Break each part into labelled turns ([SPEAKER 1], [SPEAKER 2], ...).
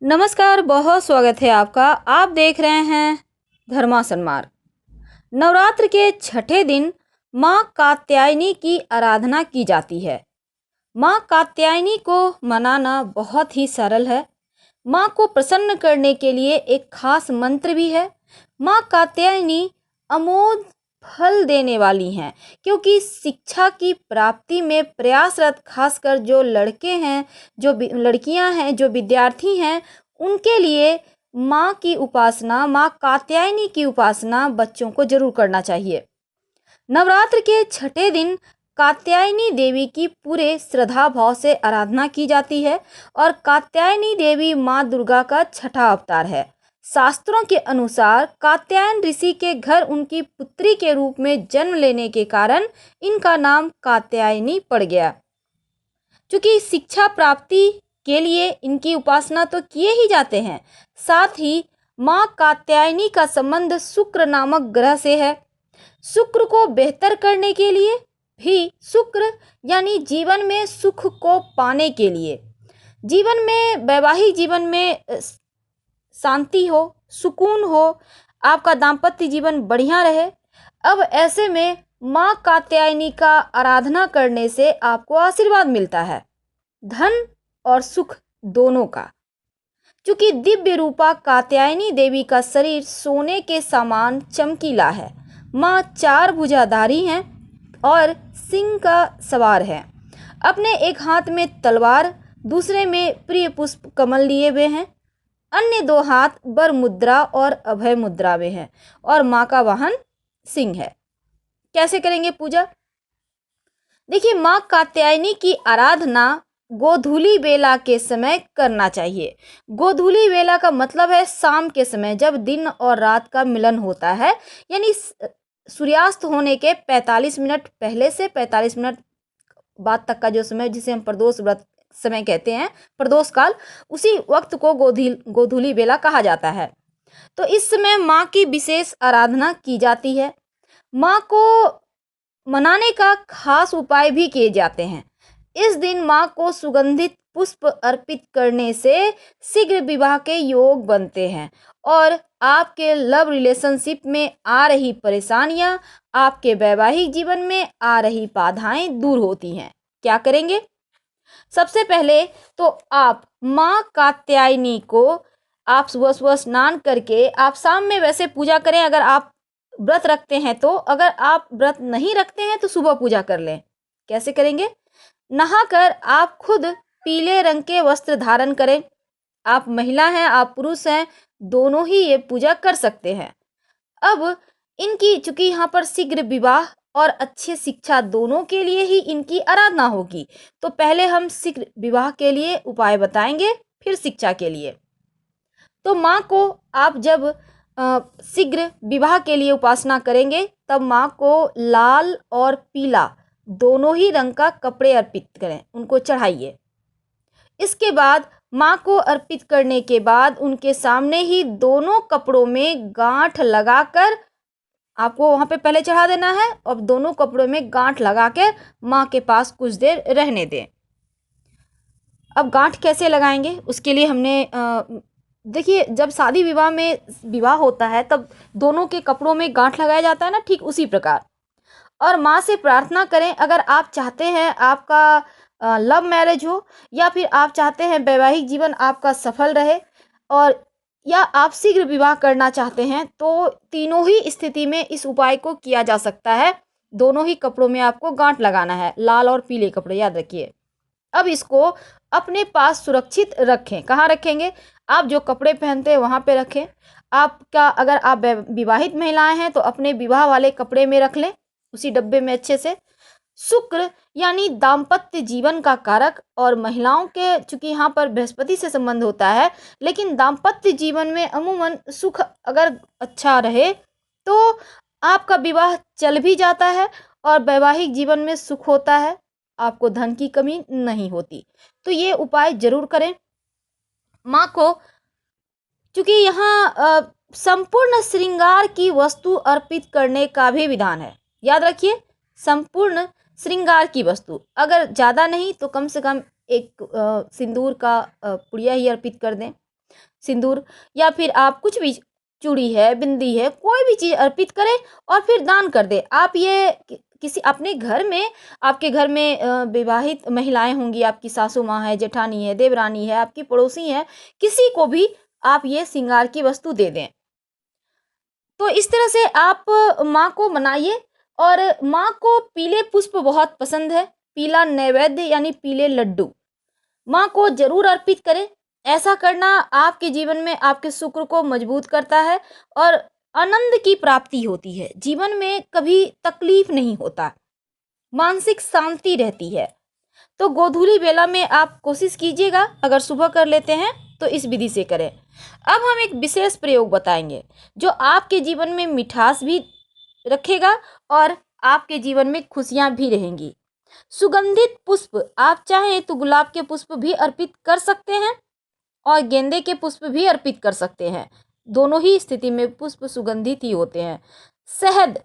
[SPEAKER 1] नमस्कार, बहुत स्वागत है आपका। आप देख रहे हैं धर्मासन मार्ग। नवरात्र के छठे दिन माँ कात्यायनी की आराधना की जाती है। माँ कात्यायनी को मनाना बहुत ही सरल है। माँ को प्रसन्न करने के लिए एक खास मंत्र भी है। माँ कात्यायनी अमोघ फल देने वाली हैं, क्योंकि शिक्षा की प्राप्ति में प्रयासरत खासकर जो लड़के हैं, लड़कियां हैं, जो विद्यार्थी हैं, उनके लिए माँ की उपासना, माँ कात्यायनी की उपासना बच्चों को जरूर करना चाहिए। नवरात्र के छठे दिन कात्यायनी देवी की पूरे श्रद्धा भाव से आराधना की जाती है और कात्यायनी देवी माँ दुर्गा का छठा अवतार है। शास्त्रों के अनुसार कात्यायन ऋषि के घर उनकी पुत्री के रूप में जन्म लेने के कारण इनका नाम कात्यायनी पड़ गया। क्योंकि शिक्षा प्राप्ति के लिए इनकी उपासना तो किए ही जाते हैं, साथ ही माँ कात्यायनी का संबंध शुक्र नामक ग्रह से है। शुक्र को बेहतर करने के लिए भी, शुक्र यानी जीवन में सुख को पाने के लिए, जीवन में, वैवाहिक जीवन में शांति हो, सुकून हो, आपका दाम्पत्य जीवन बढ़िया रहे। अब ऐसे में माँ कात्यायनी का आराधना करने से आपको आशीर्वाद मिलता है, धन और सुख दोनों का। क्योंकि दिव्य रूपा कात्यायनी देवी का शरीर सोने के समान चमकीला है। माँ चार भुजाधारी हैं और सिंह का सवार है। अपने एक हाथ में तलवार, दूसरे में प्रिय पुष्प कमल लिए हुए हैं, अन्य दो हाथ बर मुद्रा और अभय मुद्रा में है और माँ का वाहन सिंह है। कैसे करेंगे पूजा? देखिए, माँ कात्यायनी की आराधना गोधूली बेला के समय करना चाहिए। गोधूली बेला का मतलब है शाम के समय, जब दिन और रात का मिलन होता है, यानी सूर्यास्त होने के 45 मिनट पहले से 45 मिनट बाद तक का जो समय, जिसे हम प्रदोष व्रत समय कहते हैं, प्रदोष काल, उसी वक्त को गोधूली बेला कहा जाता है। तो इस समय माँ की विशेष आराधना की जाती है। माँ को मनाने का खास उपाय भी किए जाते हैं। इस दिन माँ को सुगंधित पुष्प अर्पित करने से शीघ्र विवाह के योग बनते हैं और आपके लव रिलेशनशिप में आ रही परेशानियां, आपके वैवाहिक जीवन में आ रही बाधाएं दूर होती हैं। क्या करेंगे? सबसे पहले तो आप माँ कात्यायनी को आप सुबह सुबह स्नान करके, आप शाम में वैसे पूजा करें अगर आप व्रत रखते हैं तो। अगर आप व्रत नहीं रखते हैं तो सुबह पूजा कर लें। कैसे करेंगे? नहाकर आप खुद पीले रंग के वस्त्र धारण करें। आप महिला हैं, आप पुरुष हैं, दोनों ही ये पूजा कर सकते हैं। अब इनकी, चूंकि यहाँ पर शीघ्र विवाह और अच्छी शिक्षा दोनों के लिए ही इनकी आराधना होगी, तो पहले हम शीघ्र विवाह के लिए उपाय बताएंगे, फिर शिक्षा के लिए। तो माँ को आप जब शीघ्र विवाह के लिए उपासना करेंगे, तब माँ को लाल और पीला दोनों ही रंग का कपड़े अर्पित करें, उनको चढ़ाइए। इसके बाद माँ को अर्पित करने के बाद उनके सामने ही दोनों कपड़ों में गांठ लगाकर आपको वहां पे पहले चढ़ा देना है और दोनों कपड़ों में गांठ लगाकर माँ के पास कुछ देर रहने दें। अब गांठ कैसे लगाएंगे? उसके लिए हमने देखिए, जब शादी विवाह में विवाह होता है तब दोनों के कपड़ों में गांठ लगाया जाता है ना, ठीक उसी प्रकार। और माँ से प्रार्थना करें, अगर आप चाहते हैं आपका लव मैरिज हो, या फिर आप चाहते हैं वैवाहिक जीवन आपका सफल रहे, और या आप शीघ्र विवाह करना चाहते हैं, तो तीनों ही स्थिति में इस उपाय को किया जा सकता है। दोनों ही कपड़ों में आपको गांठ लगाना है, लाल और पीले कपड़े, याद रखिए। अब इसको अपने पास सुरक्षित रखें। कहाँ रखेंगे? आप जो कपड़े पहनते हैं वहाँ पे रखें। आपका, अगर आप विवाहित महिलाएं हैं तो अपने विवाह वाले कपड़े में रख लें, उसी डब्बे में अच्छे से। शुक्र यानी दाम्पत्य जीवन का कारक, और महिलाओं के, चूंकि यहाँ पर बृहस्पति से संबंध होता है, लेकिन दाम्पत्य जीवन में अमूमन सुख अगर अच्छा रहे तो आपका विवाह चल भी जाता है और वैवाहिक जीवन में सुख होता है, आपको धन की कमी नहीं होती। तो ये उपाय जरूर करें। माँ को, चूंकि यहाँ संपूर्ण श्रृंगार की वस्तु अर्पित करने का भी विधान है, याद रखिए, संपूर्ण श्रृंगार की वस्तु, अगर ज़्यादा नहीं तो कम से कम एक सिंदूर का पुड़िया ही अर्पित कर दें। सिंदूर या फिर आप कुछ भी, चूड़ी है, बिंदी है, कोई भी चीज़ अर्पित करें और फिर दान कर दें। आप ये किसी अपने घर में, आपके घर में विवाहित महिलाएं होंगी, आपकी सासू माँ है, जेठानी है, देवरानी है, आपकी पड़ोसी है, किसी को भी आप ये श्रृंगार की वस्तु दे दें। तो इस तरह से आप माँ को मनाइए। और माँ को पीले पुष्प बहुत पसंद है, पीला नैवेद्य यानी पीले लड्डू माँ को जरूर अर्पित करें। ऐसा करना आपके जीवन में आपके शुक्र को मजबूत करता है और आनंद की प्राप्ति होती है। जीवन में कभी तकलीफ नहीं होता, मानसिक शांति रहती है। तो गोधूली बेला में आप कोशिश कीजिएगा, अगर सुबह कर लेते हैं तो इस विधि से करें। अब हम एक विशेष प्रयोग बताएंगे जो आपके जीवन में मिठास भी रखेगा और आपके जीवन में खुशियां भी रहेंगी। सुगंधित पुष्प, आप चाहें तो गुलाब के पुष्प भी अर्पित कर सकते हैं और गेंदे के पुष्प भी अर्पित कर सकते हैं। दोनों ही स्थिति में पुष्प सुगंधित ही होते हैं। शहद,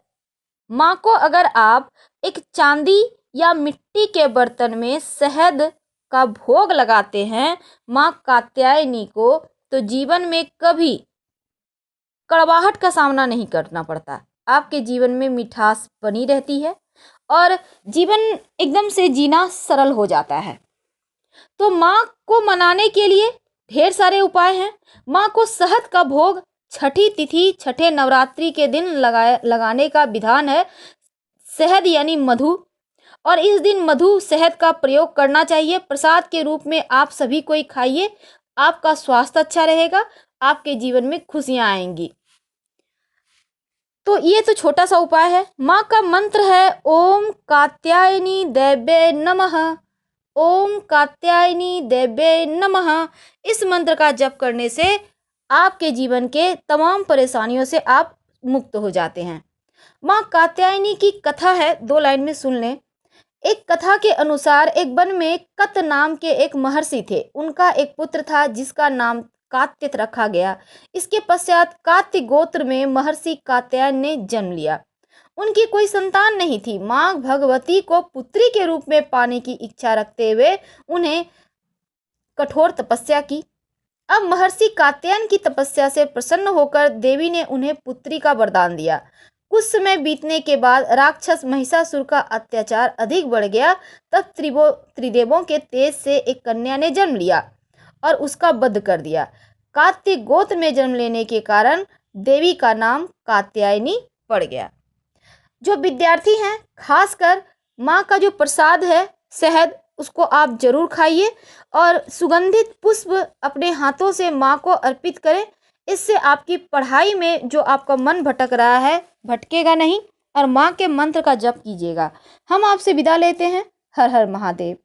[SPEAKER 1] माँ को अगर आप एक चांदी या मिट्टी के बर्तन में शहद का भोग लगाते हैं माँ कात्यायनी को, तो जीवन में कभी कड़वाहट का सामना नहीं करना पड़ता। आपके जीवन में मिठास बनी रहती है और जीवन एकदम से जीना सरल हो जाता है। तो माँ को मनाने के लिए ढेर सारे उपाय हैं। माँ को शहद का भोग छठी तिथि, छठे नवरात्रि के दिन लगाने का विधान है। शहद यानी मधु, और इस दिन मधु शहद का प्रयोग करना चाहिए। प्रसाद के रूप में आप सभी कोई खाइए, आपका स्वास्थ्य अच्छा रहेगा, आपके जीवन में खुशियां आएंगी। तो ये तो छोटा सा उपाय है। माँ का मंत्र है ओम कात्यायनी देव्ये नमः, ओम कात्यायनी देव्ये नमः। इस मंत्र का जप करने से आपके जीवन के तमाम परेशानियों से आप मुक्त हो जाते हैं। माँ कात्यायनी की कथा है, 2 लाइन में सुन लें। एक कथा के अनुसार एक वन में कत नाम के एक महर्षि थे। उनका एक पुत्र था जिसका नाम कात्य रखा गया। इसके पश्चात कात्य गोत्र में महर्षि कात्यायन ने जन्म लिया। उनकी कोई संतान नहीं थी। माँ भगवती को पुत्री के रूप में पाने की इच्छा रखते हुए उन्हें कठोर तपस्या की। अब महर्षि कात्यायन की तपस्या से प्रसन्न होकर देवी ने उन्हें पुत्री का वरदान दिया। कुछ समय बीतने के बाद राक्षस महिषासुर का अत्याचार अधिक बढ़ गया। तब त्रिदेवों के तेज से एक कन्या ने जन्म लिया और उसका वध कर दिया। कात्य गोत्र में जन्म लेने के कारण देवी का नाम कात्यायनी पड़ गया। जो विद्यार्थी हैं, खासकर माँ का जो प्रसाद है शहद, उसको आप जरूर खाइए और सुगंधित पुष्प अपने हाथों से माँ को अर्पित करें। इससे आपकी पढ़ाई में जो आपका मन भटक रहा है भटकेगा नहीं और माँ के मंत्र का जप कीजिएगा। हम आपसे विदा लेते हैं। हर हर महादेव।